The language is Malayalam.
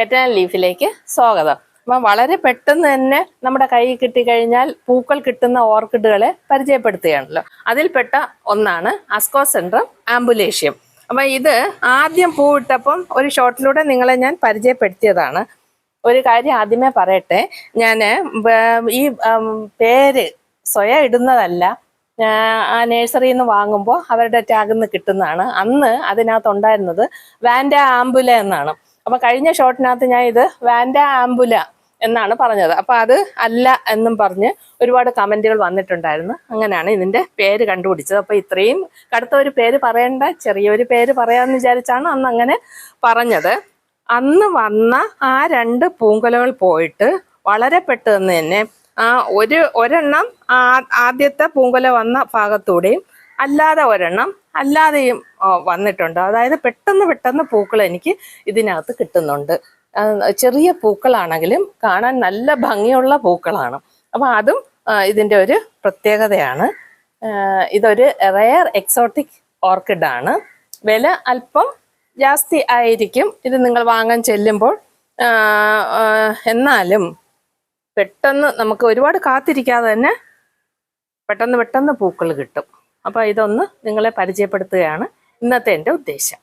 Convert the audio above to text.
കെറ്റൻ ലീഫിലേക്ക് സ്വാഗതം. അപ്പം വളരെ പെട്ടെന്ന് തന്നെ നമ്മുടെ കൈ കിട്ടിക്കഴിഞ്ഞാൽ പൂക്കൾ കിട്ടുന്ന ഓർക്കിഡുകളെ പരിചയപ്പെടുത്തുകയാണല്ലോ. അതിൽപ്പെട്ട ഒന്നാണ് അസ്കോസെൻഡ്രം ആംബുലേഷ്യം. അപ്പം ഇത് ആദ്യം പൂവിട്ടപ്പം ഒരു ഷോട്ടിലൂടെ നിങ്ങളെ ഞാൻ പരിചയപ്പെടുത്തിയതാണ്. ഒരു കാര്യം ആദ്യമേ പറയട്ടെ, ഞാൻ ഈ പേര് സ്വയം ഇടുന്നതല്ല, ആ നഴ്സറിയിൽ നിന്ന് വാങ്ങുമ്പോൾ അവരുടെ ടാഗിൽ നിന്ന് കിട്ടുന്നതാണ്. അന്ന് അതിനകത്തുണ്ടായിരുന്നത് വാൻഡ ആംബുല എന്നാണ്. അപ്പൊ കഴിഞ്ഞ ഷോട്ടിനകത്ത് ഞാൻ ഇത് വാൻഡ ആംബുല എന്നാണ് പറഞ്ഞത്. അപ്പൊ അത് അല്ല എന്നും പറഞ്ഞ് ഒരുപാട് കമന്റുകൾ വന്നിട്ടുണ്ടായിരുന്നു. അങ്ങനെയാണ് ഇതിന്റെ പേര് കണ്ടുപിടിച്ചത്. അപ്പൊ ഇത്രയും കടുത്ത ഒരു പേര് പറയേണ്ട, ചെറിയൊരു പേര് പറയാമെന്ന് വിചാരിച്ചാണ് അന്ന് അങ്ങനെ പറഞ്ഞത്. അന്ന് വന്ന ആ 2 പൂങ്കുലകൾ പോയിട്ട് വളരെ പെട്ടെന്ന് തന്നെ ഒരെണ്ണം ആദ്യത്തെ പൂങ്കുല വന്ന ഭാഗത്തൂടെയും അല്ലാതെ ഒരെണ്ണം അല്ലാതെയും വന്നിട്ടുണ്ട്. അതായത് പെട്ടെന്ന് പൂക്കൾ എനിക്ക് ഇതിനകത്ത് കിട്ടുന്നുണ്ട്. ചെറിയ പൂക്കളാണെങ്കിലും കാണാൻ നല്ല ഭംഗിയുള്ള പൂക്കളാണ്. അപ്പം അതും ഇതിൻ്റെ ഒരു പ്രത്യേകതയാണ്. ഇതൊരു റെയർ എക്സോട്ടിക് ഓർക്കിഡാണ്. വില അല്പം ജാസ്തി ആയിരിക്കും ഇത് നിങ്ങൾ വാങ്ങാൻ ചെല്ലുമ്പോൾ. എന്നാലും പെട്ടെന്ന് നമുക്ക് ഒരുപാട് കാത്തിരിക്കാതെ തന്നെ പെട്ടെന്ന് പൂക്കൾ കിട്ടും. അപ്പോൾ ഇതൊന്ന് നിങ്ങളെ പരിചയപ്പെടുത്തുകയാണ് ഇന്നത്തെ എൻ്റെ ഉദ്ദേശം.